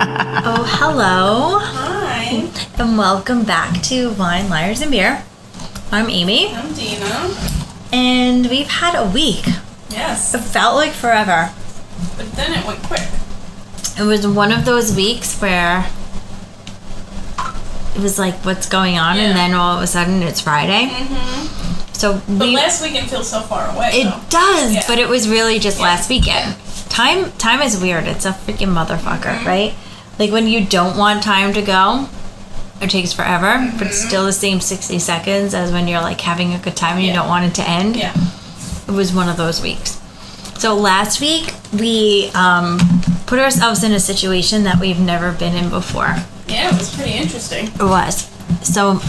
Oh, hello. Hi. And welcome back to Wine, Liars, and Beer. I'm Amy. I'm Dina. And we've had a week. Yes. It felt like forever. But then it went quick. It was one of those weeks where it was like, what's going on? Yeah. And then all of a sudden it's Friday. Mm-hmm. So But last weekend feels so far away. It does, Yeah. but it was really just last weekend. Yeah. Time is weird. It's a freaking motherfucker, Mm-hmm. right? Like when you don't want time to go, it takes forever, but it's still the same 60 seconds as when you're like having a good time and you don't want it to end. Yeah. It was one of those weeks. So last week we put ourselves in a situation that we've never been in before. Yeah, it was pretty interesting. It was. So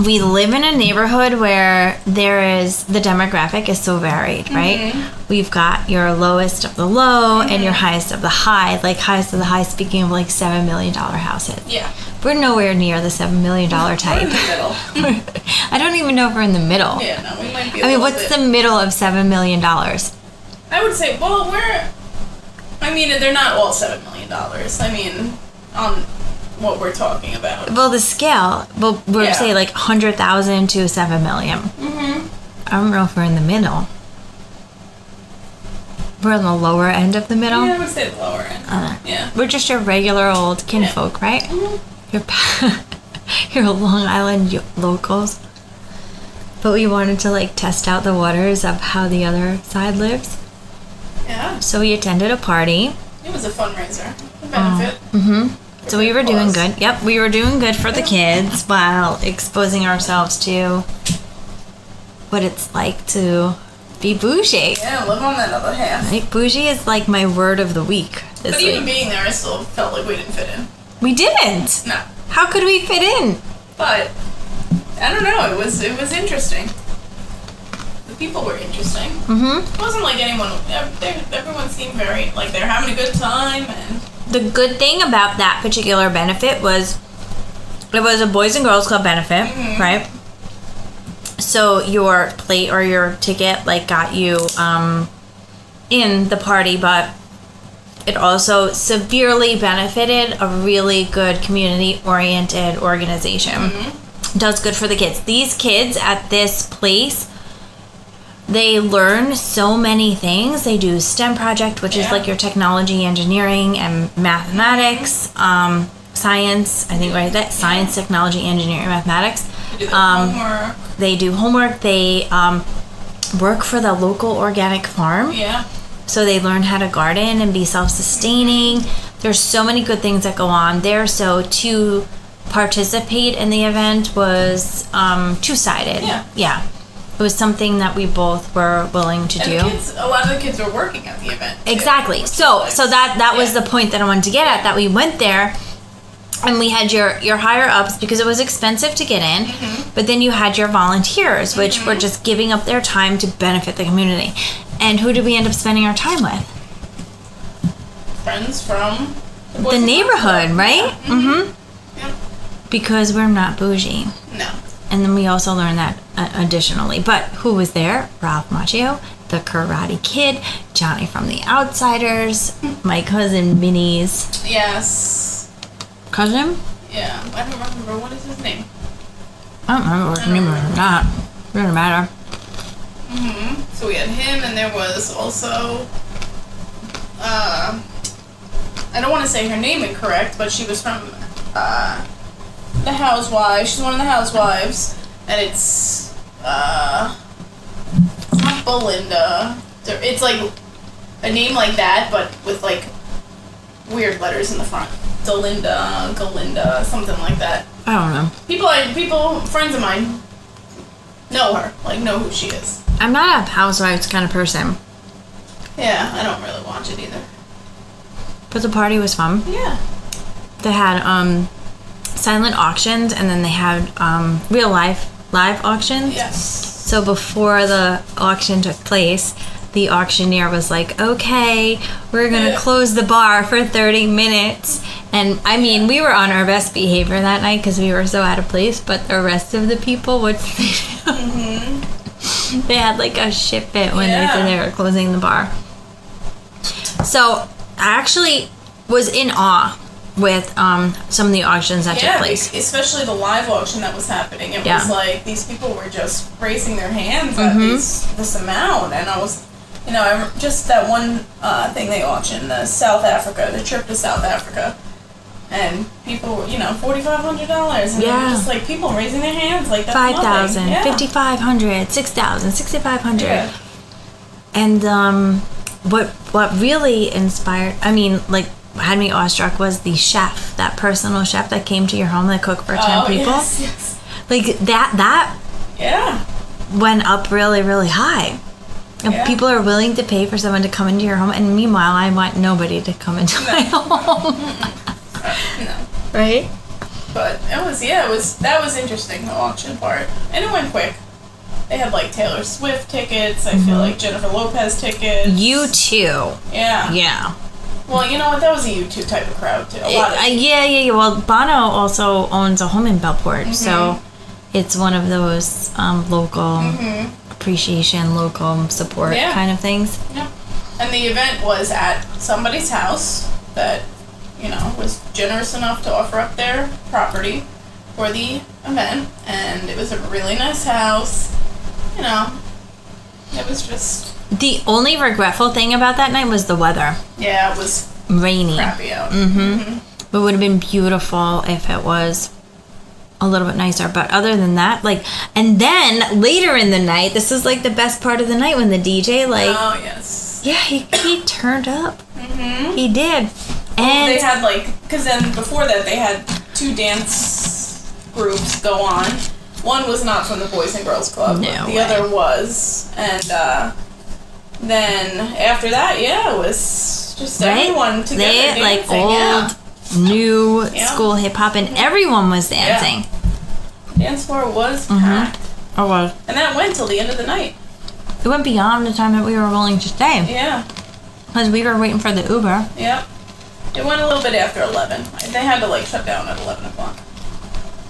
we live in a neighborhood where the demographic is so varied, right? We've got your lowest of the low and your highest of the high. Like highest of the high, speaking of like $7 million houses. Yeah. We're nowhere near the $7 million We're type. in the middle. I don't even know if we're in the middle. Yeah, no, we might be I mean, what's the middle of $7 million? I would say, well, they're not all $7 million. I mean, on what we're talking about. Well, the scale, we're Yeah. say like 100,000 to 7 million. I don't know if we're in the middle. We're on the lower end of the middle. Yeah, I would say the lower end. Yeah. We're just your regular old kinfolk, right? You're Long Island locals. But we wanted to like test out the waters of how the other side lives. Yeah. So we attended a party. It was a fundraiser. A benefit. So we were doing good. Yep, we were doing good for the kids while exposing ourselves to what it's like to be bougie. Yeah, live on that other half. Like, bougie is like my word of the week this But even week. being there, I still felt like we didn't fit in. We didn't. No. How could we fit in? But I don't know. It was interesting. The people were interesting. It wasn't like everyone seemed very like they're having a good time. And The good thing about that particular benefit was it was a Boys and Girls Club benefit, right? So your plate or your ticket like got you in the party, but it also severely benefited a really good community-oriented organization. Does good for the kids. These kids at this place, they learn so many things. They do STEM project, which is like your technology, engineering, and mathematics, science. I think right that science, technology, engineering, mathematics. do the homework. They do homework. They work for the local organic farm. Yeah. So they learn how to garden and be self-sustaining. There's so many good things that go on there. So to participate in the event was two-sided. Yeah. It was something that we both were willing to do. A lot of the kids were working at the event. Too, Exactly. So that was the point that I wanted to get at, that we went there and we had your higher ups because it was expensive to get in, but then you had your volunteers, which were just giving up their time to benefit the community. And who did we end up spending our time with? Friends from The neighborhood, right? Yep. Because we're not bougie. No. And then we also learned that additionally. But who was there? Ralph Macchio, the Karate Kid, Johnny from The Outsiders, my cousin Minnie's Yes. cousin. Yeah. I don't remember. What is his name? I don't remember what his name was or not. Doesn't matter. So we had him, and there was also, I don't want to say her name incorrect, but she was from the Housewives. She's one of the Housewives, and it's not Belinda. It's like a name like that, but with like weird letters in the front. Delinda, Galinda, something like that. I don't know. People, friends of mine know her, like know who she is. I'm not a housewives kind of person. Yeah, I don't really watch it either. But the party was fun. Yeah. They had silent auctions, and then they had real live auctions. Yes. So before the auction took place, the auctioneer was like, okay, we're going to close the bar for 30 minutes. And I mean, we were on our best behavior that night because we were so out of place, but the rest of the people, what did they do? They had like a shit fit when they said they were closing the bar. So actually, was in awe with some of the auctions that took place. Especially the live auction that was happening. It Yeah. was like these people were just raising their hands at this amount, and I was, just that one thing they auctioned, the trip to South Africa, and people, $4,500, and Yeah. just like people raising their hands like that's 5,000, nothing. Yeah. 5,500, 6,000, 6,500. Yeah. And what really inspired, had me awestruck was the chef, that personal chef that came to your home that cooked for 10 people. Yes. Like that Yeah. went up really, really high. And Yeah. people are willing to pay for someone to come into your home, and meanwhile, I want nobody to come into my home. No. Right? But that was interesting, the auction part. And it went quick. They had like Taylor Swift tickets, I feel like Jennifer Lopez tickets. U2. Yeah. Yeah. Well, you know what? That was a U2 type of crowd too. A lot of Yeah. Well, Bono also owns a home in Bellport, so it's one of those local appreciation, local support kind of things. Yeah. And the event was at somebody's house that, was generous enough to offer up their property for the event, and it was a really nice house. It was just... The only regretful thing about that night was the weather. Yeah, it was rainy. crappy out. It would have been beautiful if it was a little bit nicer. But other than that, and then later in the night, this is like the best part of the night when the DJ, Oh, yes. yeah, he turned up. He did. Well, And they had because then before that they had 2 dance groups go on. One was not from the Boys and Girls Club. No The way. other was. And then after that, it was just everyone together They dancing. old, new Yeah. school hip hop, and everyone was dancing. Dance floor was packed. Or was And that went till the end of the night. it went beyond the time that we were willing to stay Yeah. because we were waiting for the Uber. Yep. It went a little bit after 11. They had to shut down at 11 o'clock.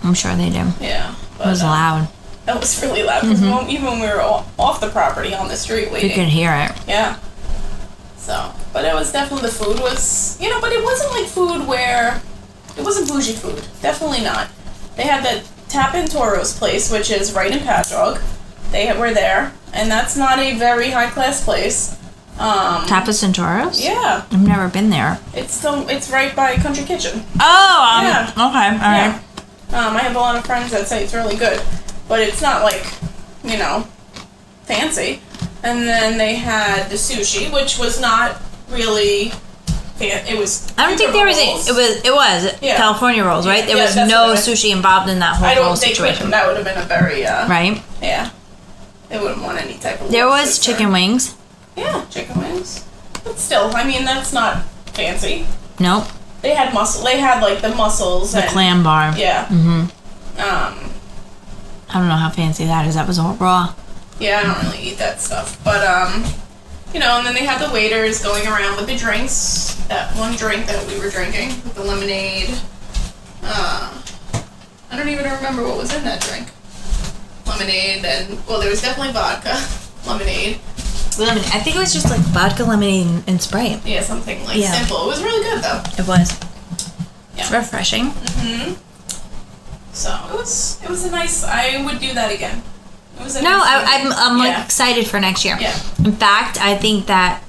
I'm sure they did. Yeah. It was loud. That was really loud because even when we were off the property on the street You waiting. could hear it. Yeah. So, but it was definitely, the food was, but it wasn't like food where, it wasn't bougie food. Definitely not. They had the Tap in Toro's place, which is right in Patchogue. They were there, and that's not a very high class place. Tapas and Toros? Yeah. I've never been there. It's right by Country Kitchen. Oh, Yeah. okay, all right. I have a lot of friends that say it's really good, but it's not fancy. And then they had the sushi, which was not really. It was. I don't think there was. It was Yeah. California rolls, right? There Yeah, was that's no what sushi involved in that whole I roll don't think situation, that would have been a very. right? Yeah. They wouldn't want any type of. There was lobster. chicken wings. Yeah, chicken wings. But still, that's not fancy. Nope. They had mussel. They had the mussels. The and, clam bar. Yeah. I don't know how fancy that is. That was all raw. Yeah, I don't really eat that stuff. But, and then they had the waiters going around with the drinks. That one drink that we were drinking, with the lemonade. I don't even remember what was in that drink. Lemonade, and, there was definitely vodka. Lemonade. Lemonade. I think it was just vodka, lemonade, and Sprite. Yeah, something Yeah. simple. It was really good, though. It was. Yeah. Refreshing. So, it was a nice, I would do that again. It was a No, nice I'm yeah. excited for next year. Yeah. In fact, I think that,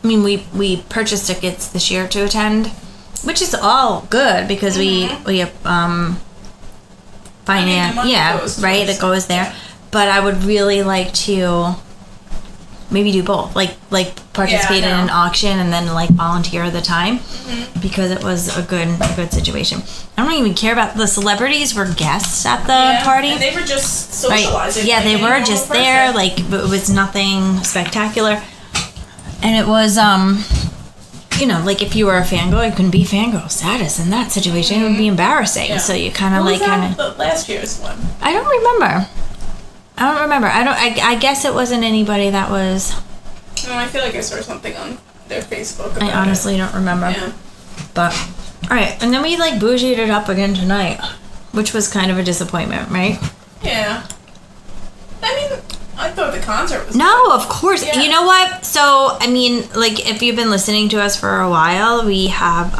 we purchased tickets this year to attend, which is all good because we finance, money yeah, goes right, towards it goes there. yeah. But I would really like to maybe do both, like participate in an auction and then volunteer at the time, because it was a good situation. I don't even care about the celebrities were guests at the party. And they were just Right. socializing. Yeah, like they any were normal just person. there. It was nothing spectacular. And it was, if you were a fangirl, you couldn't be fangirl status in that situation. It would be embarrassing. Yeah. So you kind of What was that, the last year's one? I don't remember. I guess it wasn't anybody that was. No, I feel like I saw something on their Facebook about I honestly don't remember. Yeah. But all right, and then we bougieed it up again tonight, which was kind of a disappointment, right? Yeah. I thought the concert was No, of course. Yeah. You know what? So, I mean, like, if you've been listening to us for a while, we have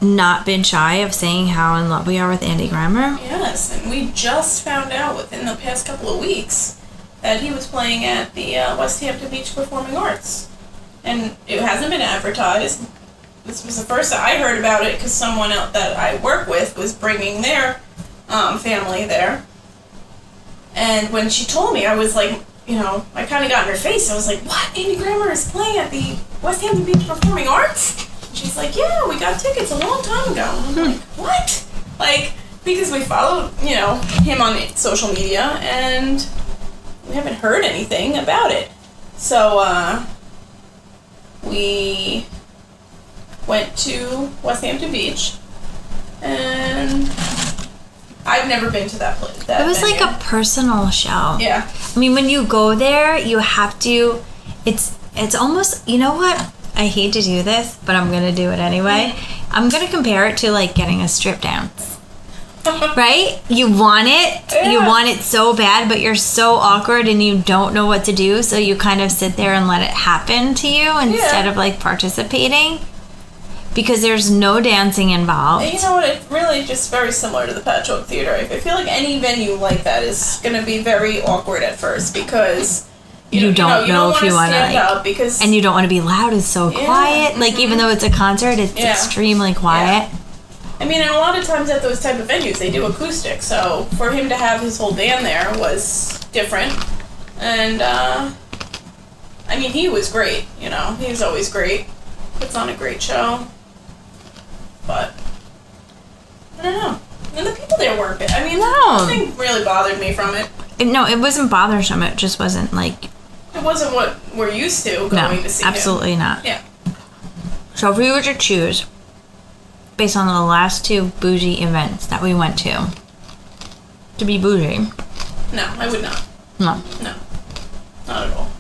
not been shy of saying how in love we are with Andy Grammer. Yes, and we just found out within the past couple of weeks that he was playing at the West Hampton Beach Performing Arts. And it hasn't been advertised. This was the first I heard about it because someone else that I work with was bringing their family there. And when she told me, I was like, you know, I kind of got in her face. I was like, what? Andy Grammer is playing at the West Hampton Beach Performing Arts? And she's like, yeah, we got tickets a long time ago. And I'm like, what? Like, because we followed, you know, him on social media, and we haven't heard anything about it. So, we went to West Hampton Beach, and I've never been to that place. It was like a personal show. Yeah. I mean, when you go there, you have to, it's almost, you know what? I hate to do this, but I'm going to do it anyway. I'm going to compare it to like getting a strip dance. Right? You want it. Yeah. You want it so bad, but you're so awkward and you don't know what to do. So you kind of sit there and let it happen to you instead of like participating. Because there's no dancing involved. And you know what? It's really just very similar to the Patchwork Theater. I feel like any venue like that is going to be very awkward at first because you don't know if you want to stand up because and you don't want to be loud. It's so quiet. Like even though it's a concert, it's extremely quiet. Yeah. I mean, and a lot of times at those type of venues, they do acoustic. So for him to have his whole band there was different. And I mean, he was great. You know, he's always great. Puts on a great show. But I don't know. And the people there weren't bad. I mean, nothing really bothered me from it. No, it wasn't bothersome. It just wasn't like... It wasn't what we're used to going to see absolutely him. not. Yeah. So if we were to choose, based on the last two Boujee events that we went to be Boujee... No, I would not. No. No. Not at all.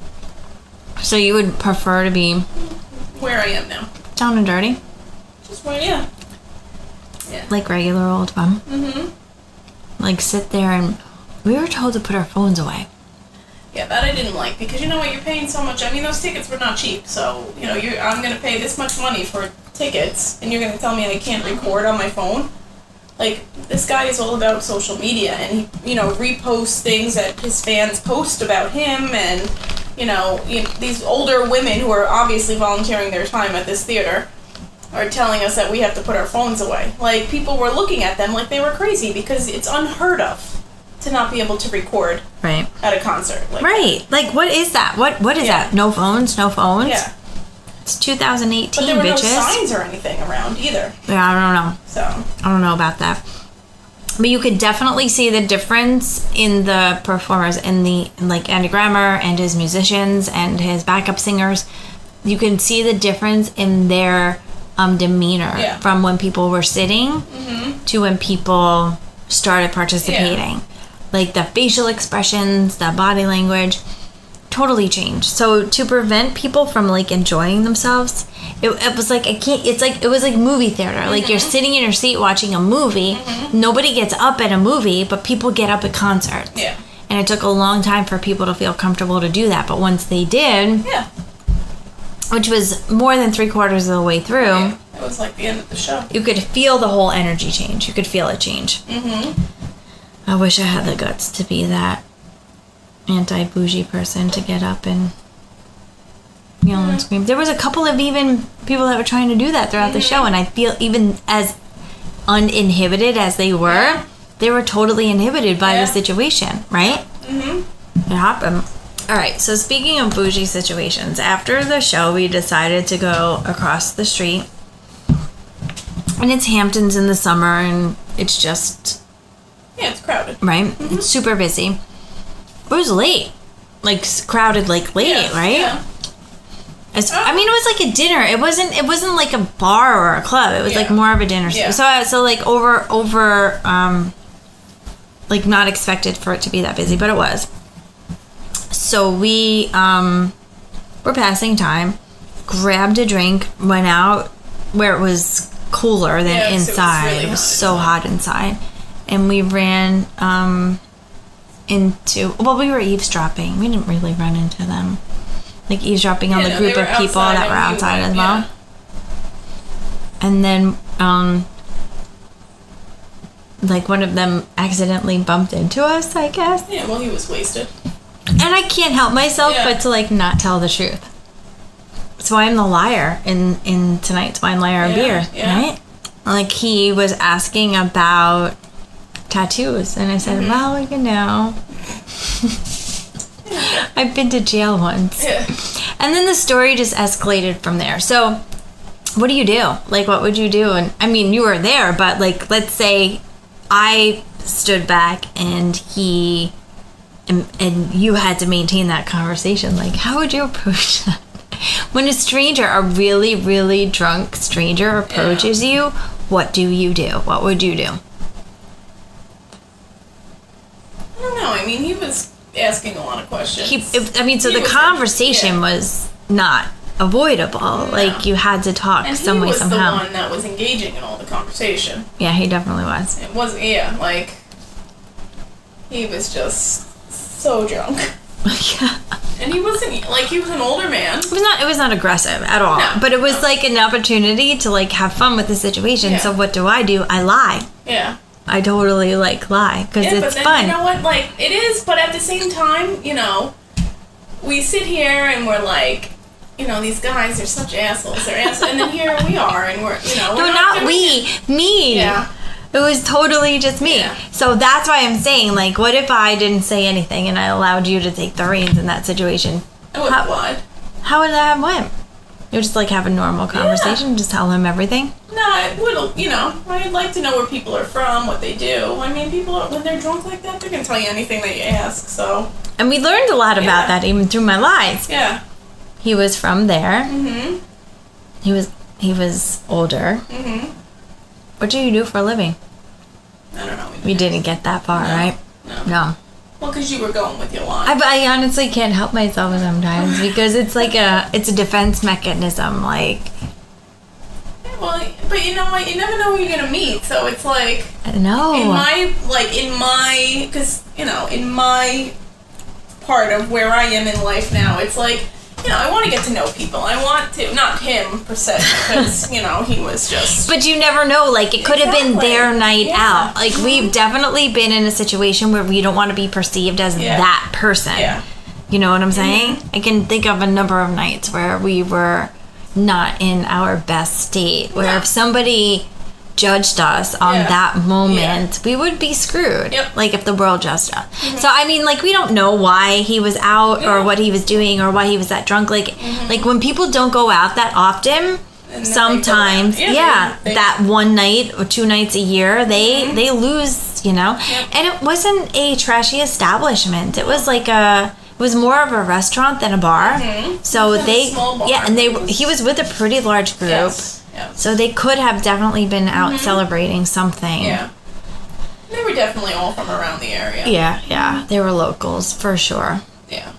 So you would prefer to be... Where I am now. Down and dirty? Just where, yeah. Like regular old fun? Mm-hmm. Like sit there and... We were told to put our phones away. Yeah, that I didn't like because you know what, you're paying so much. I mean, those tickets were not cheap, so you know, I'm gonna pay this much money for tickets, and you're gonna tell me I can't record on my phone. Like, this guy is all about social media, and he, you know, reposts things that his fans post about him, and you know, these older women who are obviously volunteering their time at this theater are telling us that we have to put our phones away. Like, people were looking at them like they were crazy because it's unheard of to not be able to record at a concert. Like that. Like, what is that? What is that? No phones? No phones? Yeah. It's 2018, but there were bitches. no signs or anything around either. Yeah, I don't know. So I don't know about that. But you could definitely see the difference in the performers, in the like Andy Grammer and his musicians and his backup singers. You can see the difference in their demeanor from when people were sitting to when people started participating. Yeah. Like the facial expressions, the body language, totally changed. So to prevent people from like enjoying themselves, it was like it was like movie theater. Like you're sitting in your seat watching a movie. Nobody gets up at a movie, but people get up at concerts. Yeah. And it took a long time for people to feel comfortable to do that. But once they did, which was more than 3/4 of the way through, it was like the end of the show. You could feel the whole energy change. You could feel it change. I wish I had the guts to be that anti-bougie person to get up and yell and scream. There was a couple of even people that were trying to do that throughout the show, and I feel even as uninhibited as they were totally inhibited by the situation, right? It happened. All right, so speaking of bougie situations, after the show, we decided to go across the street. And it's Hamptons in the summer, and it's just... Yeah, it's crowded. Right? It's super busy. It was late. Like, crowded, like, late, right? Yeah. I mean, it was like a dinner. It wasn't like a bar or a club. It was like more of a dinner. Yeah. So like over like not expected for it to be that busy, but it was. So we were passing time, grabbed a drink, went out where it was cooler than inside. It was so hot inside. And we ran into, well, we were eavesdropping. We didn't really run into them. Like eavesdropping on the group of people that were outside as well. Yeah. And then, like one of them accidentally bumped into us, I guess. Yeah, well, he was wasted. And I can't help myself but to like not tell the truth. So I'm the liar in tonight's Wine, Liar, and Beer, right? Like he was asking about tattoos, and I said, well, you know, I've been to jail once. Yeah. And then the story just escalated from there. So what do you do? Like, what would you do? And I mean, you were there, but like, let's say I stood back and he and you had to maintain that conversation. Like, how would you approach that? When a stranger, a really, really drunk stranger approaches you, what do you do? What would you do? I don't know. I mean, he was asking a lot of questions. The conversation was not avoidable. No. Like, you had to talk some way, somehow. And he was the one that was engaging in all the conversation. Yeah, he definitely was. It was, like, he was just so drunk. Yeah. And he wasn't, like, he was an older man. It was not aggressive at all. No, but it was like an opportunity to like have fun with the situation. Yeah. So what do? I lie. Yeah. I totally like lie because it's fun. You know what? Like, it is, but at the same time, you know, we sit here and we're like, you know, these guys are such assholes. They're assholes. And then here we are and we're, you know. No, not we. Me. Yeah. It was totally just me. Yeah. So that's why I'm saying, like, what if I didn't say anything and I allowed you to take the reins in that situation? What? How would that have went? You would just, like, have a normal conversation, just tell him everything? No, it would, you know, I'd like to know where people are from, what they do. I mean, people, when they're drunk like that, they're going to tell you anything that you ask, so. And we learned a lot about that even through my lies. Yeah. He was from there. Mm-hmm. He was older. Mm-hmm. What do you do for a living? I don't know. We didn't get that far, right? No. Well, because you were going with your line. I honestly can't help myself sometimes because it's like it's a defense mechanism, like. Yeah, well, but you know what? You never know who you're gonna meet, so it's like. No. Because you know, in my part of where I am in life now, it's like. You know, I want to get to know people. I want to, not him per se, because, you know, he was just... But you never know, like, it could have been their night out. Like, we've definitely been in a situation where we don't want to be perceived as that person. Yeah. You know what I'm saying? Mm-hmm. I can think of a number of nights where we were not in our best state, where if somebody judged us on that moment, we would be screwed. Yep. Like if the world judged us. Mm-hmm. So I mean, like we don't know why he was out or what he was doing or why he was that drunk. Like like when people don't go out that often, sometimes that one night or 2 nights a year they lose, you know. Yep. And it wasn't a trashy establishment. It was like it was more of a restaurant than a bar. Mm-hmm. So small bar. And he was with a pretty large group. Yes. Yeah. So they could have definitely been out celebrating something. Yeah. They were definitely all from around the area. Yeah, yeah. They were locals, for sure. Yeah.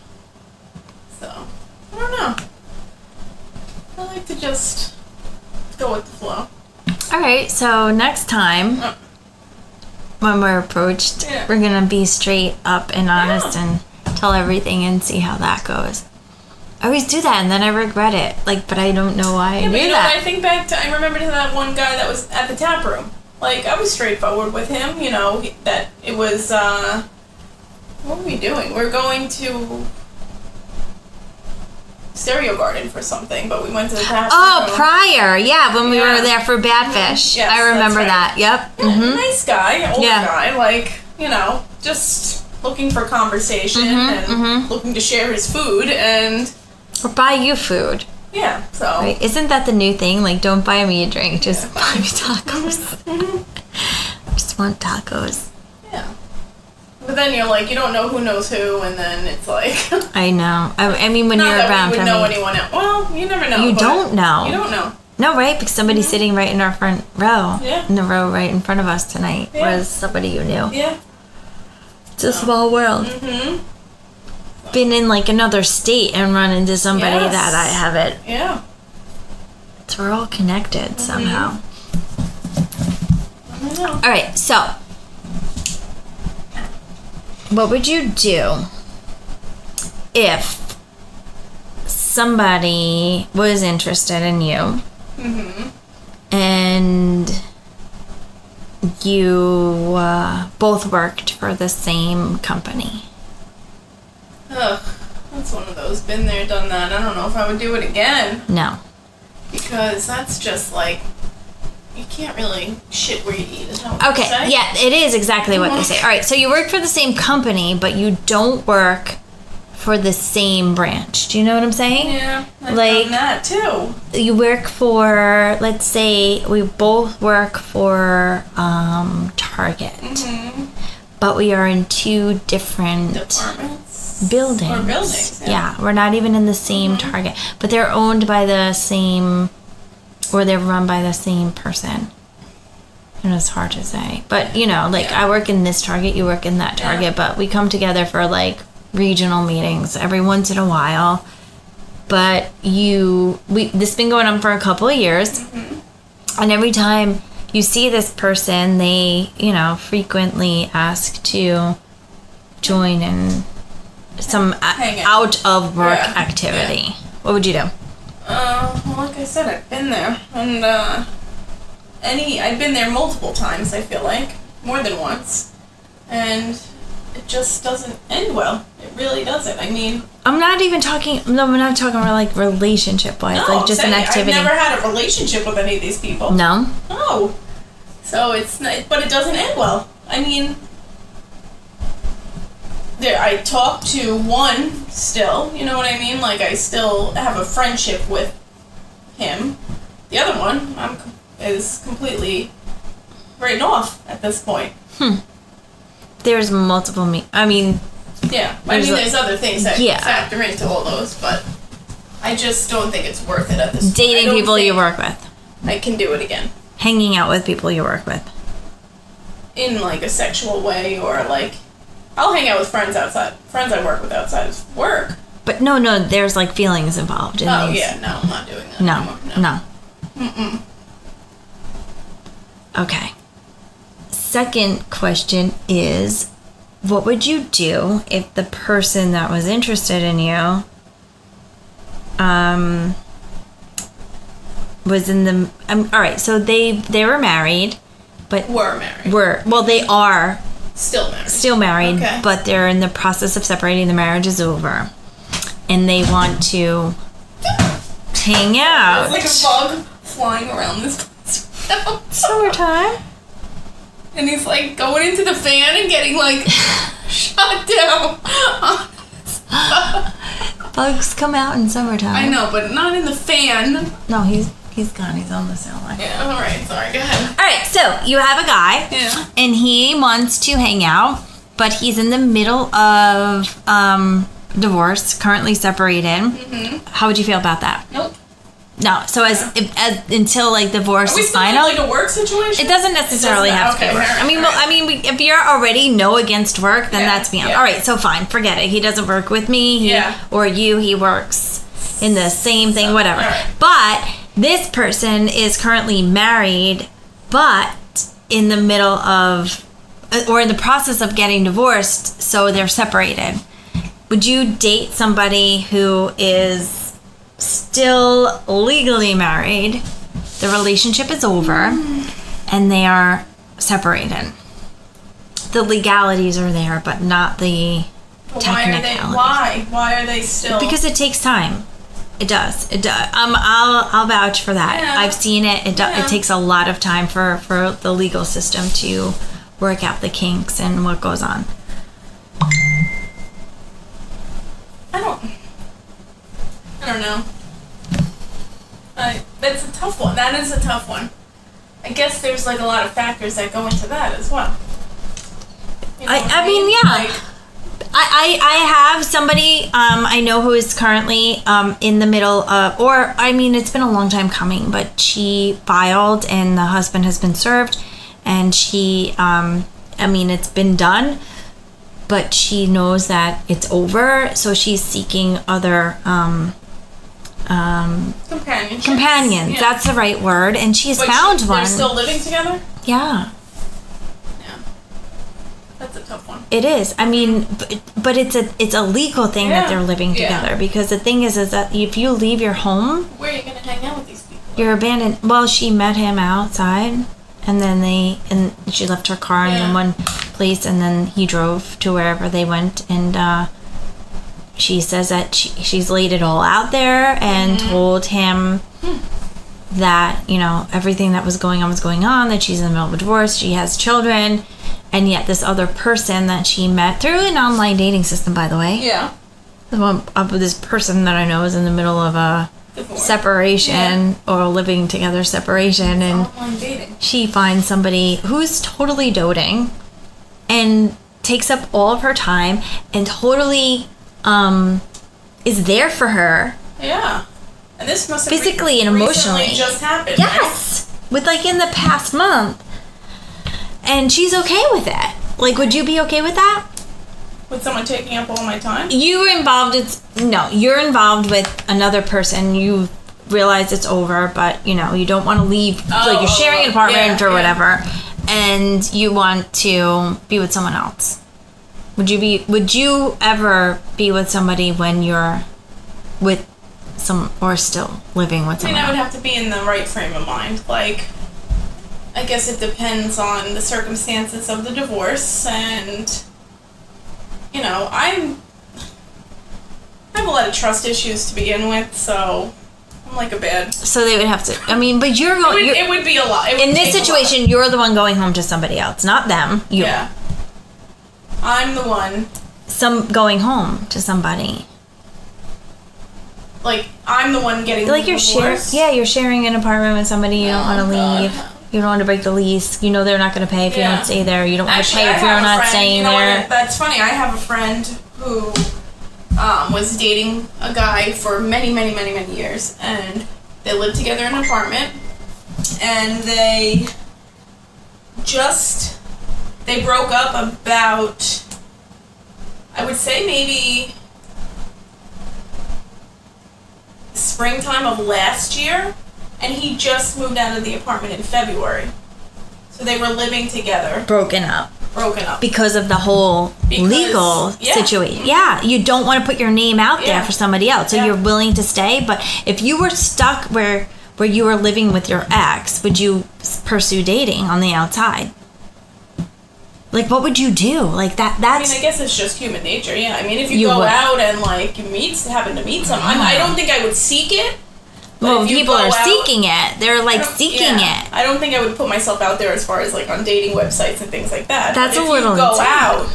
So, I don't know. I like to just go with the flow. Alright, so next time, when we're approached, we're going to be straight up and honest and tell everything and see how that goes. I always do that, and then I regret it. Like, but I don't know why I knew that. I think back to, I remember that one guy that was at the tap room. Like, I was straightforward with him, you know, that it was, what were we doing? We're going to Stereo Garden for something, but we went to the tap room. Oh, prior, when we were there for Badfish. Yes, I remember that, yep. Yeah, nice guy, older guy, like, you know, just looking for conversation and looking to share his food and... Or buy you food. Yeah, so... Right? Isn't that the new thing? Like, don't buy me a drink, just buy me tacos. I just want tacos. Yeah. But then you're like, you don't know who knows who, and then it's like... I know. I mean, when you're around... Not that we would know anyone else. Well, you never know. You don't know. You don't know. No, right? Because somebody sitting right in our front row, in the row right in front of us tonight, was somebody you knew. Yeah. It's a small world. Mm-hmm. Been in like another state and run into somebody that I haven't. Yeah. So we're all connected somehow. I know. All right, so What would you do if somebody was interested in you and you both worked for the same company? Ugh, that's one of those. Been there, done that. I don't know if I would do it again. No. Because that's just like, you can't really shit where you eat, is that what Okay, they say? yeah, it is exactly what they say. All right, so you work for the same company, but you don't work for the same branch. Do you know what I'm saying? Yeah, I've Like- done that too. You work for, let's say, we both work for Target, but we are in two different Departments. buildings. Or buildings, Yeah, we're not even in the same Target, but they're owned by the same, or they're run by the same person. And it's hard to say, but you know, like Yeah. I work in this Target, you work in that Target, but we come together for like regional meetings every once in a while. But this has been going on for a couple of years, and every time you see this person, they, you know, frequently ask to join in some Hang out. out of work Yeah. activity. What would you do? Well, like I said, I've been there, and I've been there multiple times. I feel like more than once, and it just doesn't end well. It really doesn't. I mean, I'm not even talking. No, we're not talking about like relationship wise, no, like just an I've activity. never had a relationship with any of these people. No. No. So it's not, but it doesn't end well. I mean, I talk to one still. You know what I mean? Like I still have a friendship with him. The other one, is completely written off at this point. There's multiple I mean, Yeah, I mean, there's other things that Yeah. factor into all those, but I just don't think it's worth it at this point. I dating don't people you think work with, I can do it again hanging out with people you work with. in like a sexual way, or like I'll hang out with friends I work with outside of work. But no, there's like feelings involved in Oh these. yeah, no, I'm not doing that No, anymore. no. Okay. Second question is, what would you do if the person that was interested in you was in the all right, so they were married, but We're married. they are Still married. still married, Okay. but they're in the process of separating. The marriage is over, and they want to hang out. There's like a bug flying around this place right now. Summertime. And he's like going into the fan and getting like shot down. Bugs come out in summertime. I know, but not in the fan. No, he's gone. He's on the cell line. Yeah, alright, sorry, go ahead. All right, so you have a guy, Yeah. and he wants to hang out, but he's in the middle of divorce, currently separated. How would you feel about that? Nope. No, so as until like divorce Are we is still in final. like a work situation? It doesn't necessarily have to be okay, work. alright, I mean, alright. if you're already no against work, then Yeah, that's beyond. yeah. All right, so fine, forget it. He doesn't work with me, Yeah. or you. He works in the same thing, whatever. alright. But this person is currently married, but in the middle of, or in the process of getting divorced, so they're separated. Would you date somebody who is still legally married, the relationship is over, and they are separated? The legalities are there, but not the technicalities. Why are they still? Because it takes time. It does. It does. I'll vouch for that. Yeah. I've seen it. It Yeah. takes a lot of time for the legal system to work out the kinks and what goes on. I don't know. That's a tough one. That is a tough one. I guess there's like a lot of factors that go into that as well. You know what I mean, yeah. Like, I have somebody I know who is currently in the middle of, or I mean, it's been a long time coming, but she filed and the husband has been served, and she, I mean, it's been done, but she knows that it's over, so she's seeking other companions. companions. Yeah. That's the right word, and she's But found they're one. still living together? Yeah. Yeah. That's a tough one. It is. I mean, but it's a legal thing that they're living together, because the thing is that if you leave your home, where are you going to hang out with these people? You're abandoned. Well, she met him outside, and then she left her car in one place, and then he drove to wherever they went, and she says that she's laid it all out there and told him that, you know, everything that was going on, that she's in the middle of a divorce, she has children, and yet this other person that she met through an online dating system, by the way. Yeah. This person that I know is in the middle of a divorce. Separation or living together separation, and online dating. She finds somebody who's totally doting and takes up all of her time and totally is there for her. Yeah. And this must have physically and emotionally just happened. Yes. Right? With like in the past month. And she's okay with it. Like, would you be okay with that? With someone taking up all my time? You're involved with another person. You realize it's over, but you know, you don't want to leave, like you're sharing an apartment or whatever, and you want to be with someone else. Would you ever be with somebody when you're with or still living with someone? I would have to be in the right frame of mind. Like, I guess it depends on the circumstances of the divorce, and you know, I have a lot of trust issues to begin with, so I'm like a bad. So they would have to. I mean, but you're going. It would be a lot. In this situation, you're the one going home to somebody else, not them. You. Yeah. I'm the one. Going home to somebody. Like, I'm the one getting like you're sharing. Yeah, you're sharing an apartment with somebody. You don't want to leave. You don't want to break the lease. You know they're not going to pay if you don't stay there. You don't want to pay if you're not staying there. That's funny. I have a friend who was dating a guy for many, many, many, many years, and they lived together in an apartment, and they broke up about, I would say maybe springtime of last year, and he just moved out of the apartment in February. So they were living together. Broken up. Because of the whole legal situation. Yeah, you don't want to put your name out there for somebody else. So you're willing to stay, but if you were stuck where you were living with your ex, would you pursue dating on the outside? Like, what would you do? Like, that's... I mean, I guess it's just human nature, yeah. I mean, if you go out and, like, happen to meet someone, I don't think I would seek it. Well, people are seeking it. They're, like, seeking it. I don't think I would put myself out there as far as, like, on dating websites and things like that. That's a little... If you go out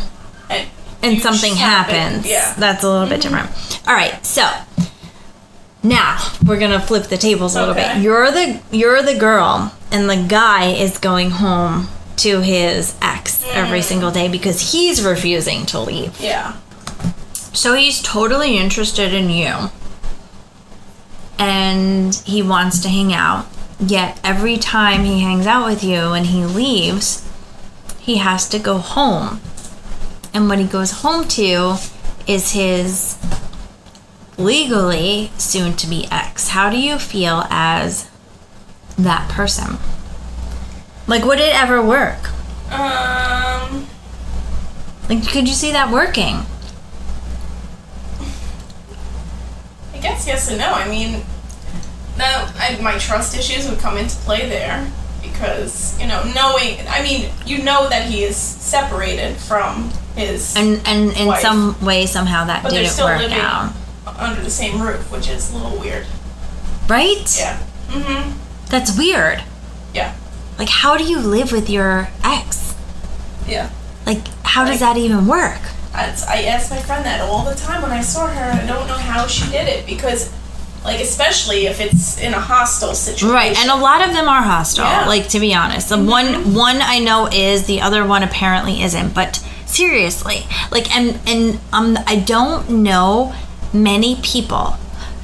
and something happens, that's a little bit different. All right, so... Now, we're going to flip the tables a little bit. You're the girl, and the guy is going home to his ex every single day because he's refusing to leave. Yeah. So he's totally interested in you. And he wants to hang out. Yet every time he hangs out with you and he leaves, he has to go home. And what he goes home to is his legally soon-to-be ex. How do you feel as that person? Like, would it ever work? Like, could you see that working? I guess yes and no. I mean, my trust issues would come into play there because, you know, you know that he is separated from his and in wife, some way, somehow that but didn't they're still work living out. Under the same roof, which is a little weird. Right? Yeah. Mm-hmm. That's weird. Yeah. Like, how do you live with your ex? Yeah. Like, how does that even work? I asked my friend that all the time when I saw her. I don't know how she did it because, like, especially if it's in a hostile situation. Right, and a lot of them are hostile, like, to be honest. The one I know is, the other one apparently isn't, but seriously. Like, and I don't know many people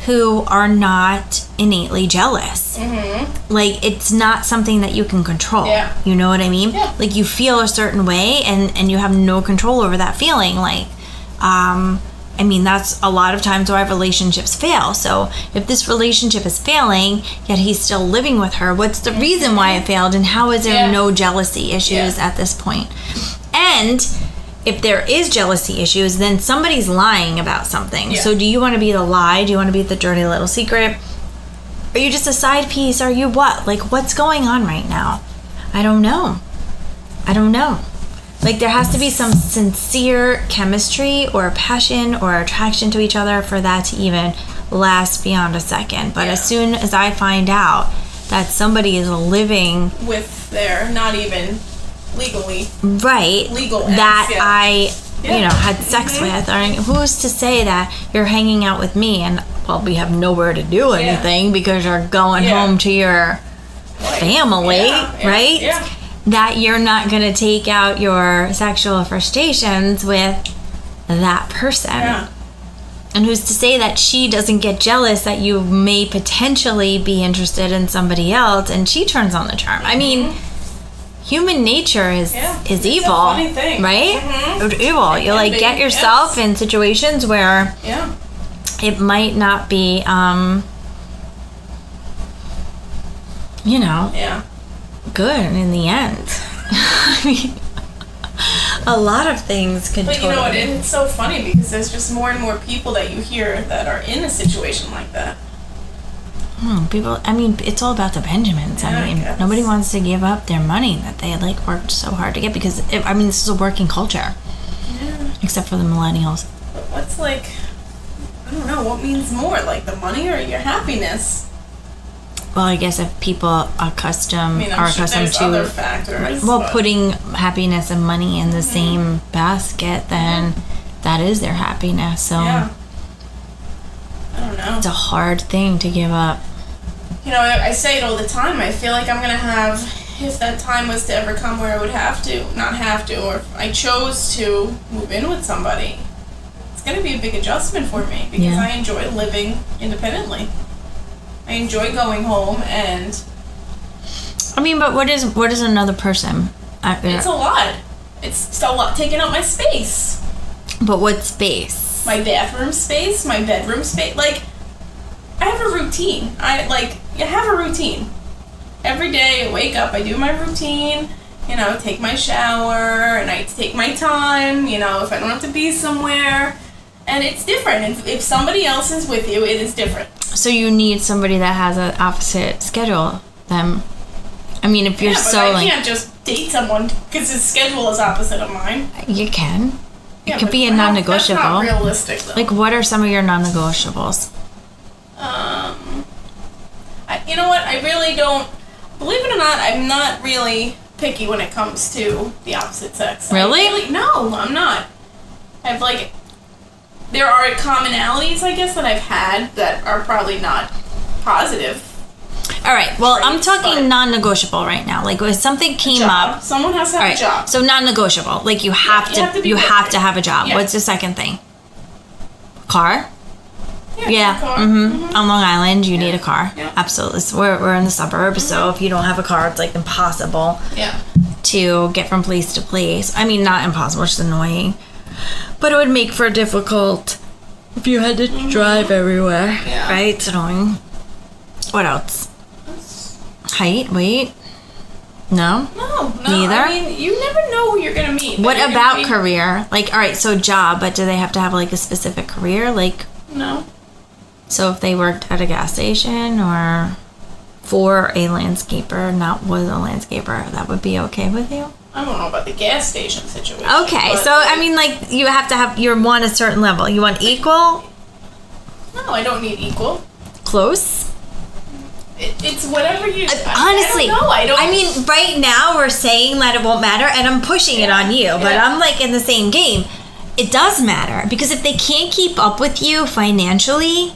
who are not innately jealous. Mm-hmm. Like, it's not something that you can control. Yeah. You know what I mean? Yeah. Like, you feel a certain way and you have no control over that feeling. Like, I mean, that's a lot of times why relationships fail. So if this relationship is failing, yet he's still living with her, what's the reason why it failed, and how is there no jealousy issues at this point? And if there is jealousy issues, then somebody's lying about something. Yeah. So do you want to be the lie? Do you want to be the dirty little secret? Are you just a side piece? Are you what? Like, what's going on right now? I don't know. Like, there has to be some sincere chemistry or passion or attraction to each other for that to even last beyond a second. But as soon as I find out that somebody is living with their not even legally legal that ex, I had sex with, or who's to say that you're hanging out with me and we have nowhere to do anything because you're going home to your family, right? Yeah. That you're not going to take out your sexual frustrations with that person. Yeah. And who's to say that she doesn't get jealous that you may potentially be interested in somebody else and she turns on the charm? I mean, human nature is It's evil, a funny thing. right? It's evil. You like get yourself in situations where it might not be, good in the end. I mean, a lot of things could. But you know what? It's so funny because there's just more and more people that you hear that are in a situation like that. People, I mean, it's all about the Benjamins. Yeah, I mean, nobody wants to give up their money that they worked so hard to get because, this is a working culture. Yeah. Except for the millennials. But what's I don't know, what means more? Like the money or your happiness? Well, I guess if people are accustomed there's to other factors, putting happiness and money in the same basket, then that is their happiness. So I don't know. It's a hard thing to give up. I say it all the time. I feel like I'm gonna have, if that time was to ever come where I would not have to, or if I chose to move in with somebody, it's gonna be a big adjustment for me because I enjoy living independently. I enjoy going home, and but what is another person? It's a lot. It's a lot taking up my space. But what space? My bathroom space, my bedroom space. I have a routine. I have a routine. Every day I wake up, I do my routine, take my shower, and I take my time, if I don't have to be somewhere. And it's different. If somebody else is with you, it is different. So you need somebody that has an opposite schedule then. If you're I can't just date someone because his schedule is opposite of mine. You can. It could be a non-negotiable. That's not realistic, though. What are some of your non-negotiables? You know what? I really don't. Believe it or not, I'm not really picky when it comes to the opposite sex. Really? No, I'm not. There are commonalities, I guess, that I've had that are probably not positive. All right. Well, I'm talking non-negotiable right now. If something came up, someone has to have a job. So non-negotiable. You have to have a job. Yeah. What's the second thing? Car. Yeah. Car. On Long Island, you need a car. Yeah. Absolutely. So we're in the suburbs, so if you don't have a car, it's impossible. To get from place to place. Not impossible, it's just annoying. But it would make for difficult if you had to drive everywhere. Yeah. Right? It's annoying. What else? Height? Weight? No? No. Neither? You never know who you're going to meet. What about career? All right, so job, but do they have to have a specific career? No. So if they worked at a gas station or for a landscaper, not was a landscaper, that would be okay with you? I don't know about the gas station situation. Okay, so you have to have, you want a certain level. You want equal? No, I don't need equal. Close? It's whatever you... Honestly, I don't know. Right now we're saying that it won't matter, and I'm pushing it on you, but I'm in the same game. It does matter, because if they can't keep up with you financially,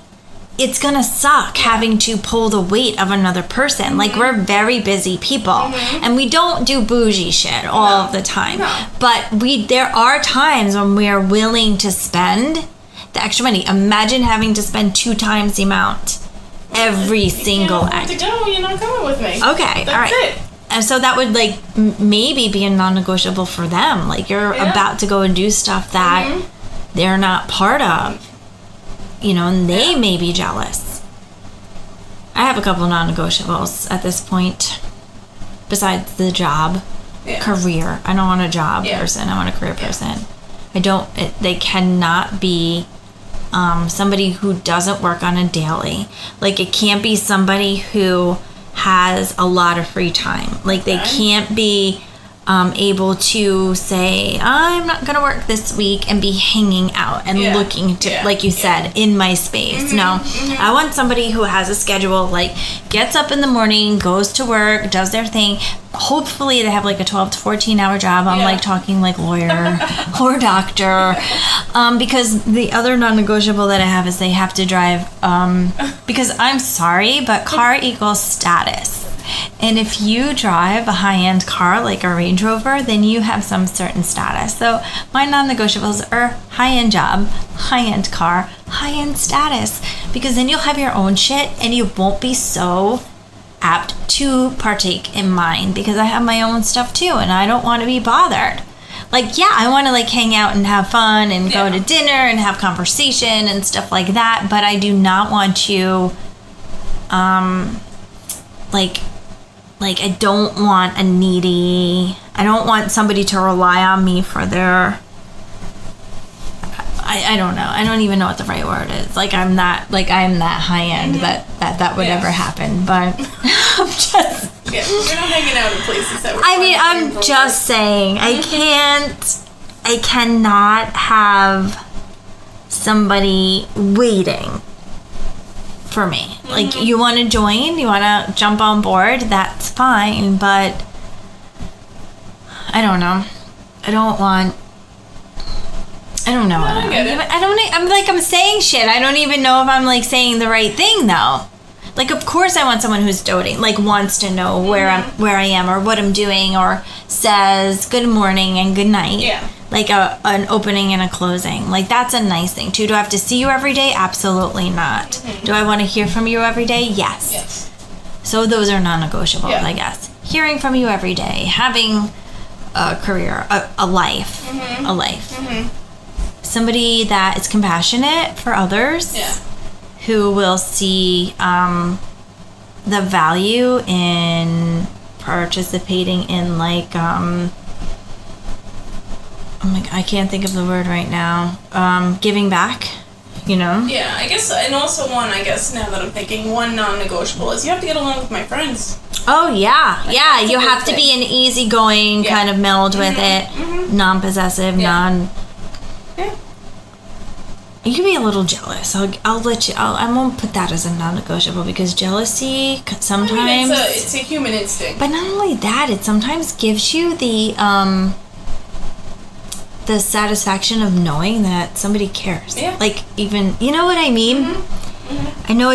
it's gonna suck having to pull the weight of another person. We're very busy people, and we don't do bougie shit all of the time. No. But there are times when we are willing to spend the extra money. Imagine having to spend 2 times the amount every single act. To go, you're not coming with me. Okay, That's all right. it. And so that would maybe be a non-negotiable for them. You're about to go and do stuff that they're not part of. And they may be jealous. I have a couple of non-negotiables at this point. Besides the job, career. I don't want a job person. I want a career person. They cannot be somebody who doesn't work on a daily. Like, it can't be somebody who has a lot of free time. Like, they can't be able to say, I'm not going to work this week and be hanging out and looking to, like you said, in my space. No, I want somebody who has a schedule, like gets up in the morning, goes to work, does their thing. Hopefully they have like a 12 to 14 hour job. I'm like talking like lawyer or doctor. Because the other non-negotiable that I have is they have to drive, because I'm sorry, but car equals status. And if you drive a high-end car like a Range Rover, then you have some certain status. So my non-negotiables are high-end job, high-end car, high-end status. Because then you'll have your own shit and you won't be so apt to partake in mine, because I have my own stuff too and I don't want to be bothered. Like, yeah, I want to like hang out and have fun and go to dinner and have conversation and stuff like that, but I do not want you like I don't want I don't want somebody to rely on me for their, I don't know. I don't even know what the right word is. Like, I'm that high end that would ever happen. But I'm just... Yeah, we're not hanging out in places that we're... I'm just saying, I cannot have somebody waiting for me. Like, you want to join, you want to jump on board, that's fine, but I don't know. I don't know. I get it. I'm saying shit. I don't even know if I'm like saying the right thing though. Like, of course I want someone who's doting, like wants to know where I am or what I'm doing, or says good morning and good night. Yeah. Like an opening and a closing. Like, that's a nice thing too. Do I have to see you every day? Absolutely not. Do I want to hear from you every day? Yes. So those are non-negotiables, I guess. Hearing from you every day, having a career, a life, somebody that is compassionate for others, who will see the value in participating in like I can't think of the word right now. Giving back, you know? Yeah, I guess, and also now that I'm thinking, one non-negotiable is you have to get along with my friends. Oh, yeah. Like, yeah, you have to be an easygoing kind of meld with it. Non-possessive, Yeah. You can be a little jealous. I'll let you... I won't put that as a non-negotiable, because jealousy sometimes... it's a human instinct. But not only that, it sometimes gives you the satisfaction of knowing that somebody cares. Yeah. Like, even... You know what I mean? I know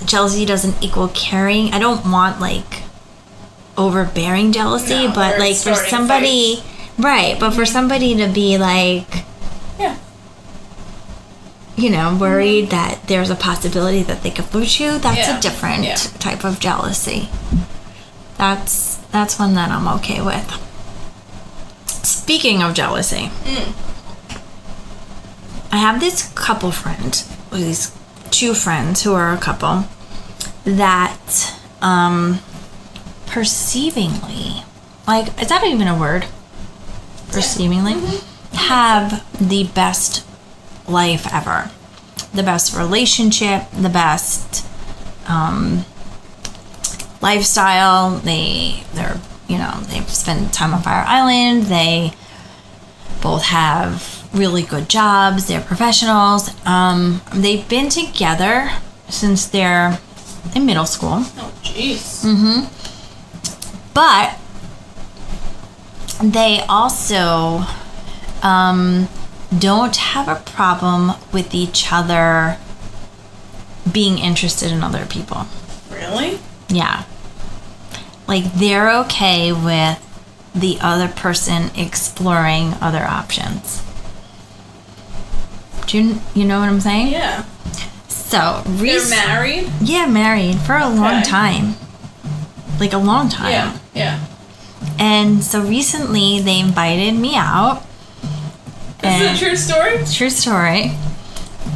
jealousy doesn't equal caring. I don't want, like, overbearing jealousy, but, like, for somebody... Fights. Right, but for somebody to be, like... You know, worried that there's a possibility that they could lose you, that's a different type of jealousy. That's one that I'm okay with. Speaking of jealousy, I have this couple friend, or these two friends who are a couple, that perceivingly, like, is that even a word? Perceivingly, have the best life ever, the best relationship, the best lifestyle. They've spent time on Fire Island. They both have really good jobs. They're professionals. They've been together since they're in middle school. Oh, jeez. But they also don't have a problem with each other being interested in other people. Really? Yeah. Like, they're okay with the other person exploring other options. Do you know what I'm saying? Yeah. So, they're married? Yeah, married for a long time. Like, a long time. Yeah. And so recently they invited me out. This is a true story? True story.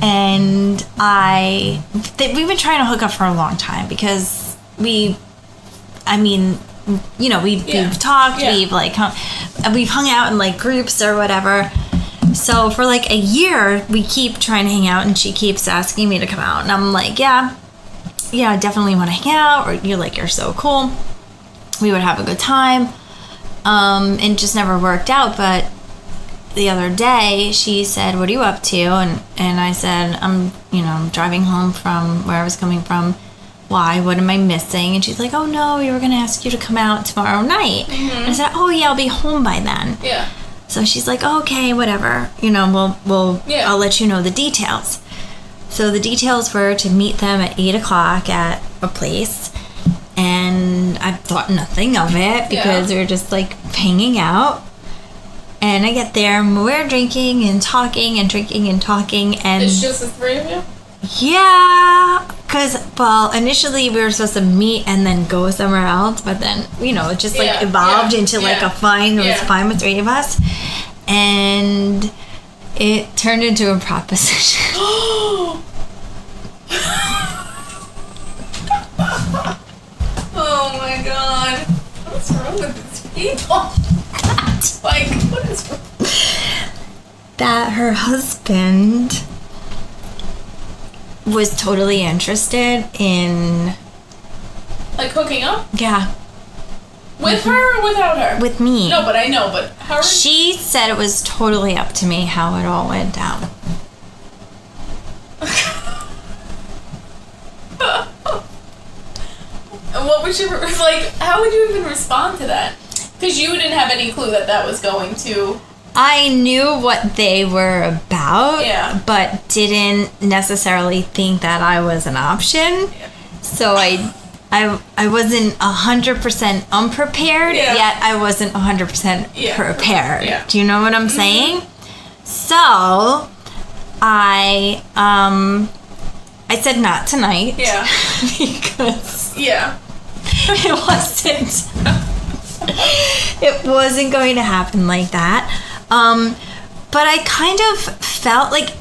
And we've been trying to hook up for a long time, because we've talked, we've hung out in like groups or whatever. So for like a year, we keep trying to hang out, and she keeps asking me to come out, and I'm like, yeah, I definitely want to hang out. Or you're so cool. We would have a good time. And it just never worked out. But the other day, she said, "What are you up to?" And I said, I'm driving home from where I was coming from. Why? What am I missing? And she's like, "Oh no, we were gonna ask you to come out tomorrow night." And I said, "Oh yeah, I'll be home by then." Yeah. So she's like, oh, "Okay, whatever. We'll I'll let you know the details." So the details were to meet them at 8:00 at a place, and I thought nothing of it because we were just like hanging out. And I get there, and we're drinking and talking and drinking and talking, and it's just the three of you? Yeah, because, initially we were supposed to meet and then go somewhere else, but then, it just, evolved into, it was fine with three of us, and it turned into a proposition. Oh, my God. What's wrong with these people? What is wrong? That her husband was totally interested in... Like hooking up? Yeah. With her or without her? With me. No, but I know, but how... She said it was totally up to me how it all went down. And what would you... how would you even respond to that? Because you didn't have any clue that was going to... I knew what they were about, but didn't necessarily think that I was an option. Yeah. So I wasn't 100% unprepared, yet I wasn't 100% prepared. Yeah. Do you know what I'm saying? So I said not tonight. Yeah. Because it wasn't going to happen like that. But I kind of felt like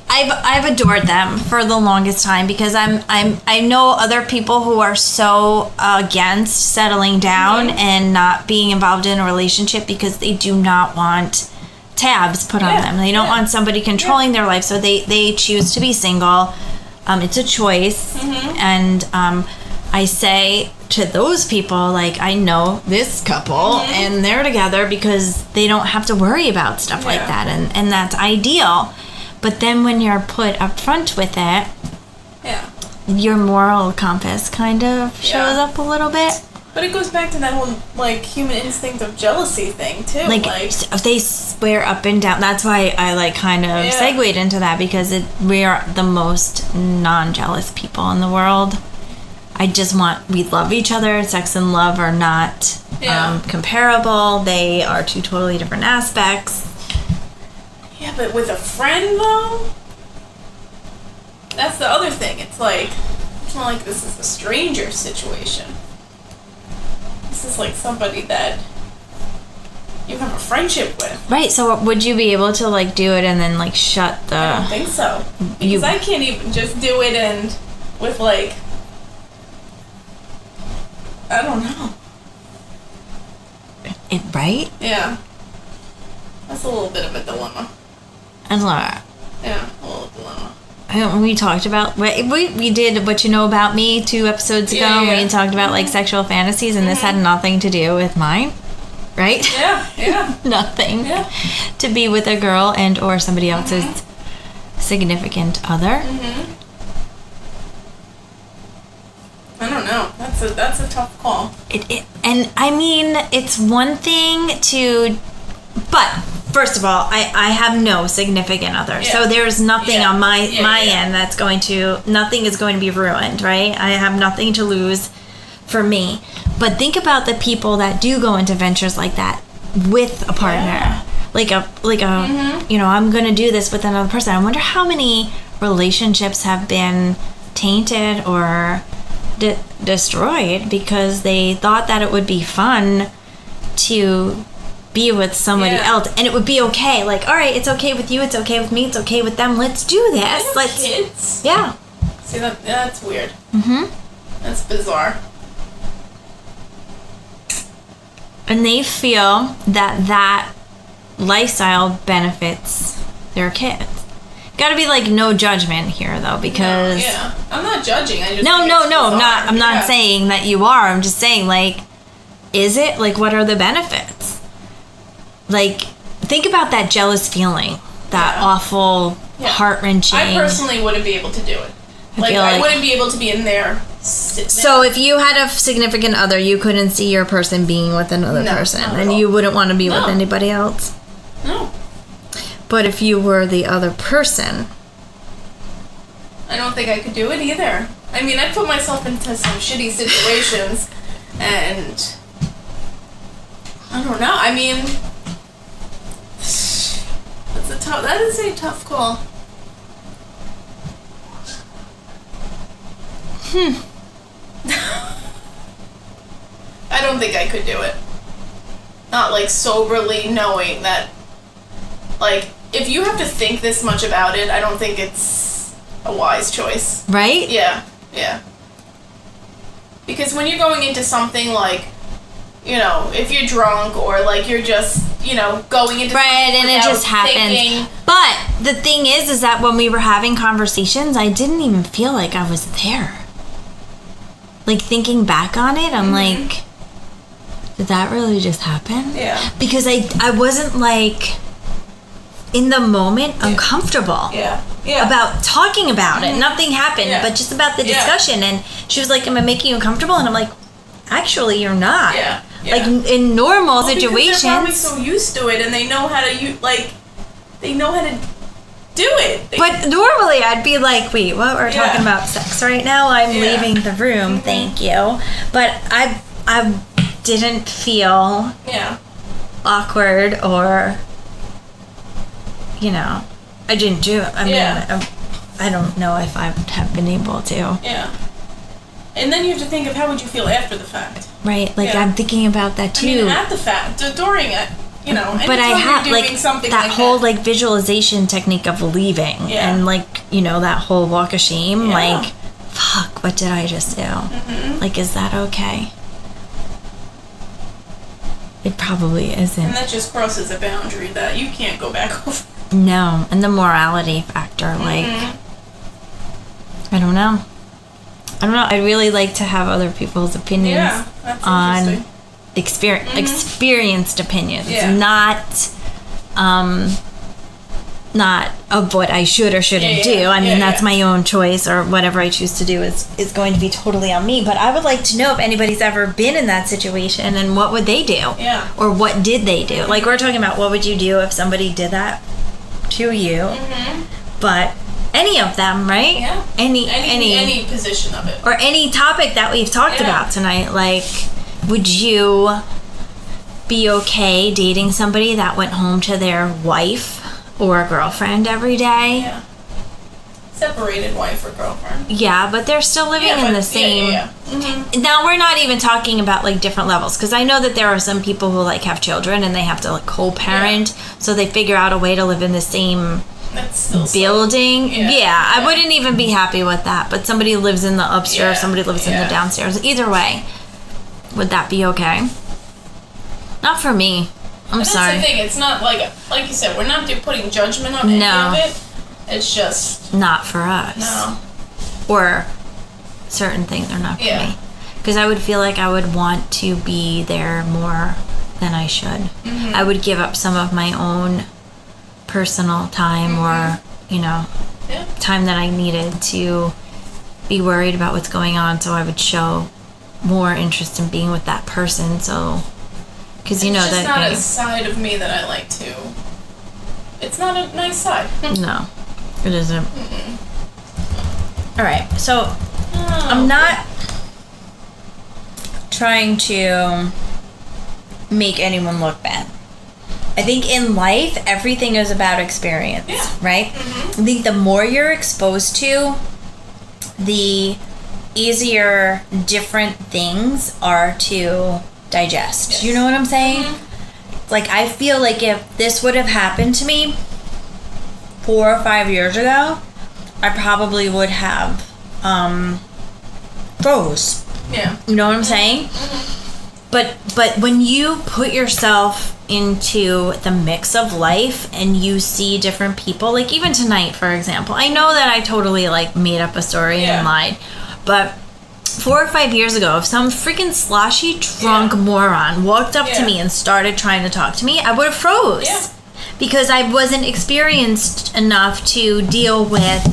I've adored them for the longest time because I know other people who are so against settling down and not being involved in a relationship because they do not want tabs put on them. They don't want somebody controlling their life, so they choose to be single. It's a choice, and I say to those people, I know this couple and they're together because they don't have to worry about stuff like that, and that's ideal. But then when you're put up front with it, your moral compass kind of shows up a little bit. But it goes back to that whole human instinct of jealousy thing too. If they swear up and down, that's why I kind of segued into that because we are the most non-jealous people in the world. We love each other. Sex and love are not comparable. They are two totally different aspects. Yeah, but with a friend, though, that's the other thing. It's not like this is a stranger situation. This is somebody that you have a friendship with. Right, so would you be able to, do it and then, shut the... I don't think so. Because I can't even just do it and with, I don't know. Right? Yeah. That's a little bit of a dilemma. That's a lot. Yeah, a little dilemma. We talked about... We did What You Know About Me 2 episodes ago. Yeah. We talked about, sexual fantasies, and this had nothing to do with mine. Right? Yeah. Nothing. Yeah. To be with a girl and or somebody else's significant other. I don't know. That's a tough call. And I mean, it's one thing to... But, first of all, I have no significant other. Yeah. So there's nothing on my end that's going to... Nothing is going to be ruined, right? I have nothing to lose for me. But think about the people that do go into ventures like that with a partner. Yeah. I'm going to do this with another person. I wonder how many relationships have been tainted or destroyed because they thought that it would be fun to be with somebody else and it would be okay. All right, it's okay with you, it's okay with me, it's okay with them. Let's do this. Kids. Yeah. See that's weird. That's bizarre. And they feel that lifestyle benefits their kids. Gotta be like no judgment here though, because yeah, I'm not judging. I just I'm not saying that you are. I'm just saying, like, is it like, what are the benefits? Like, think about that jealous feeling, that awful, heart-wrenching. I personally wouldn't be able to do it. I wouldn't be able to be in there. So if you had a significant other, you couldn't see your person being with another person, and you wouldn't want to be with anybody else? No. But if you were the other person, I don't think I could do it either. I mean, I put myself into some shitty situations, and I don't know. I mean, that is a tough call. I don't think I could do it. Not like soberly knowing that, like, if you have to think this much about it, I don't think it's a wise choice. Right? Yeah. Because when you're going into something like, you know, if you're drunk or like you're just, you know, going into right, and it just happens. But the thing is that when we were having conversations, I didn't even feel like I was there. Like, thinking back on it, I'm like, did that really just happen? Yeah. Because I wasn't, like, in the moment, uncomfortable. Yeah. About talking about it. Nothing happened, but just about the discussion. And she was like, am I making you uncomfortable? And I'm like, actually, you're not. Yeah. Like, in normal situations. They're probably so used to it, and they know how to, they know how to do it. But normally I'd be like, wait, what? We're talking about sex right now? I'm leaving the room, thank you. But I didn't feel awkward or, you know, I didn't do it. I mean, I don't know if I would have been able to. Yeah. And then you have to think of how would you feel after the fact. Right, like I'm thinking about that too. I mean, at the fact, during it. You know, but I have like that whole that. like visualization technique of leaving and like, you know, that whole walk of shame. Like, fuck, what did I just do? Like, is that okay? It probably isn't. And that just crosses a boundary that you can't go back over. No, and the morality factor, like, I don't know. I'd really like to have other people's opinions on experienced opinions, not of what I should or shouldn't do. I mean, that's my own choice, or whatever I choose to do is going to be totally on me. But I would like to know if anybody's ever been in that situation and what would they do? Or what did they do? Like, we're talking about what would you do if somebody did that to you? But any of them, right? Yeah. Any position of it. Or any topic that we've talked about tonight, like, would you be okay dating somebody that went home to their wife or girlfriend every day? Yeah. Separated wife or girlfriend. Yeah, but they're still living in the same... Now, we're not even talking about, like, different levels, because I know that there are some people who, like, have children and they have to, like, co-parent, so they figure out a way to live in the same... That's still building. I wouldn't even be happy with that, but somebody lives in the upstairs, somebody lives in the downstairs. Either way, would that be okay? Not for me. I'm sorry. That's the thing. It's not like you said, we're not putting judgment on any of it. It's just not for us. No. Or certain things are not for me. Because I would feel like I would want to be there more than I should. I would give up some of my own personal time or, you know, time that I needed to be worried about what's going on, so I would show more interest in being with that person. So, because you know that it's not a side of me that I like to. It's not a nice side. No, it isn't. All right, so I'm not trying to make anyone look bad. I think in life, everything is about experience, right? I think the more you're exposed to, the easier different things are to digest. You know what I'm saying? Like, I feel like if this would have happened to me 4 or 5 years ago, I probably would have froze. Yeah. You know what I'm saying? But when you put yourself into the mix of life and you see different people, like even tonight, for example, I know that I totally like made up a story and lied, but 4 or 5 years ago, if some freaking sloshy drunk moron walked up to me and started trying to talk to me, I would have froze. Yeah. Because I wasn't experienced enough to deal with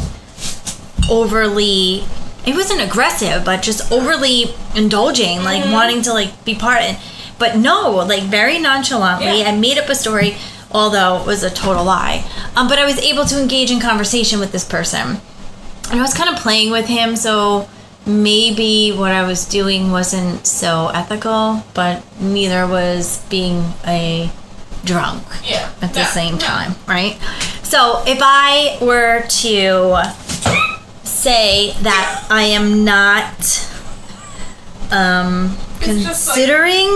overly, it wasn't aggressive, but just overly indulging, like wanting to like be part of it. But no, like very nonchalantly, I made up a story, although it was a total lie. But I was able to engage in conversation with this person. And I was kind of playing with him, so maybe what I was doing wasn't so ethical, but neither was being a drunk at the same time, right? So if I were to say that I am not considering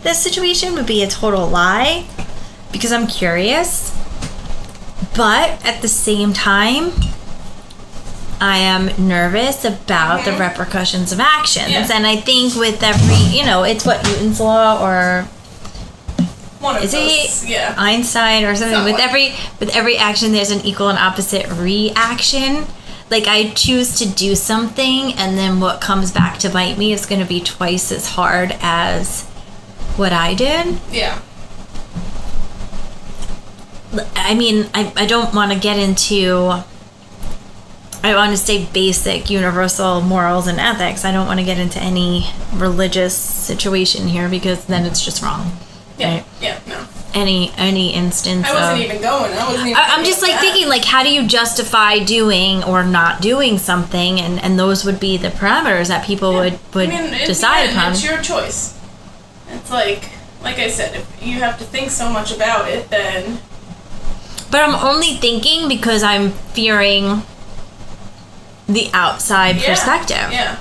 this situation would be a total lie because I'm curious, but at the same time I am nervous about the repercussions of actions. And I think with every, it's what Newton's law, or one of is those, it Einstein or something? With every action there's an equal and opposite reaction. Like I choose to do something and then what comes back to bite me is going to be twice as hard as what I did. Yeah. I mean, I don't want to get into, I want to say basic universal morals and ethics. I don't want to get into any religious situation here because then it's just wrong. Yeah. Right? Yeah. No. Any instance. I wasn't even going. I'm just like thinking, like, how do you justify doing or not doing something, and those would be the parameters that people would decide upon. It's your choice. It's like I said, if you have to think so much about it, then. But I'm only thinking because I'm fearing the outside perspective. Yeah.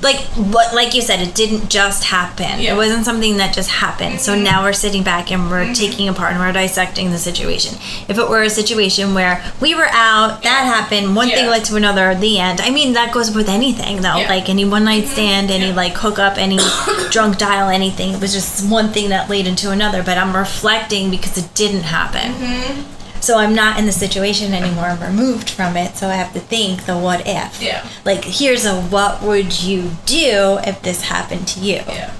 Like you said, it didn't just happen. Yeah. It wasn't something that just happened. So now we're sitting back and we're taking apart and we're dissecting the situation. If it were a situation where we were out, that happened, one thing led to another, the end. I mean, that goes with anything, though. Yeah. Like any one night stand, any like hookup, any drunk dial, anything. It was just one thing that led into another. But I'm reflecting because it didn't happen. So I'm not in the situation anymore. I'm removed from it. So I have to think the what if. Yeah. Like, here's a what would you do if this happened to you? Yeah.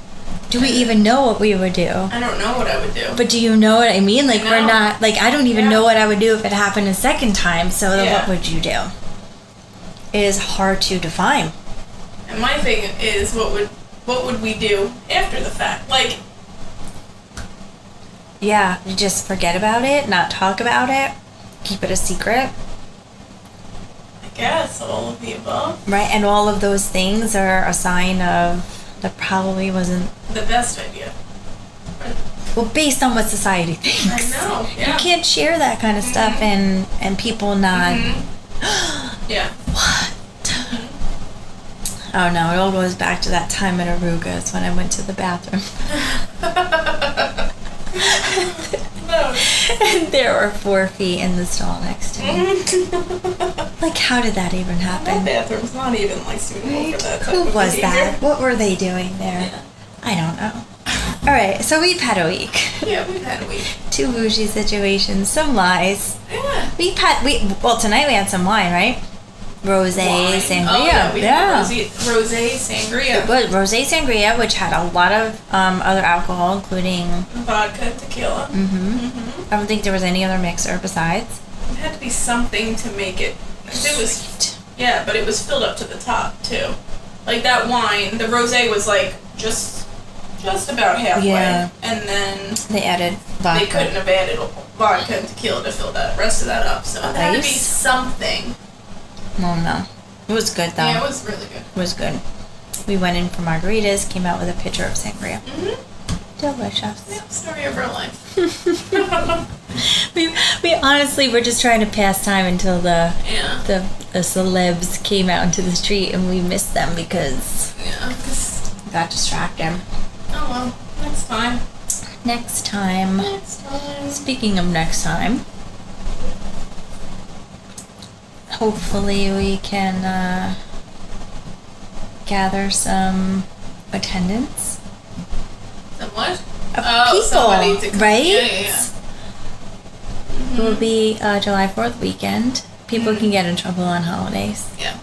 Do we even know what we would do? I don't know what I would do. But do you know what I mean? Like, we're No. not, like, I don't even know what I would do if it happened a second time. So the what would you do? It is hard to define. And my thing is, what would we do after the fact? Like, yeah, you just forget about it, not talk about it, keep it a secret. I guess all of the above. Right, and all of those things are a sign of that probably wasn't The best idea. well based on what society thinks. I know. Yeah. You can't share that kind of stuff and people not Yeah. what? Oh no, it all goes back to that time at Aruga's when I went to the bathroom. No. And there were 4 feet in the stall next to me. Like, how did that even That happen? bathroom's not even like suitable for that type Who of was behavior. that? What were they doing there? Yeah. I don't know. All right, so we've had a week. Yeah, we've had a week. 2 Boujee situations, some lies. Yeah. Well, tonight we had some wine, right? Rosé, Wine. sangria. Oh, yeah, we had rosé sangria. It was rosé sangria, which had a lot of other alcohol, including. Vodka and tequila. I don't think there was any other mixer besides. It had to be something to make it. It was. Yeah, but it was filled up to the top too. Like that wine, the rosé was like just about halfway, Yeah. and then They added vodka. they couldn't have added vodka and tequila to fill that rest of that up. So it had to be Nice. something. Oh no, it was good though. Yeah, it was really good. It was good. We went in for margaritas, came out with a pitcher of sangria. Delicious. Yeah, story of our life. We honestly were just trying to pass time until the celebs came out into the street, and we missed them because Yeah. we got distracted. Oh well, next time. Next time. Next time. Speaking of next time, hopefully we can gather some attendance Somewhat? People, somebody to come. right? Yeah. It will be July 4th weekend. People can get in trouble on holidays. Yeah.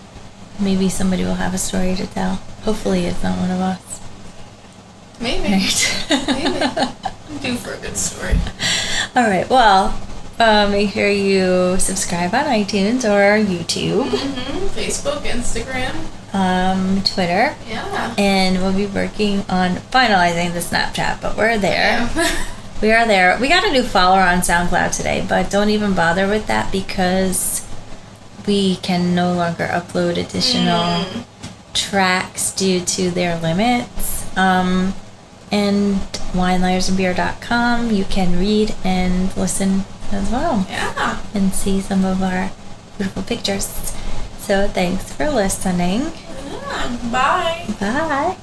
Maybe somebody will have a story to tell. Hopefully it's not one of us. Maybe. Right. Maybe. I'm due for a good story. All right. Well, make sure you subscribe on iTunes or YouTube, Facebook, Instagram. Twitter. Yeah. And we'll be working on finalizing the Snapchat, but we're there. Yeah. We are there. We got a new follower on SoundCloud today, but don't even bother with that because we can no longer upload additional tracks due to their limits. And wineliarsandbeer.com, you can read and listen as well. Yeah. And see some of our beautiful pictures. So thanks for listening. Yeah. Bye. Bye.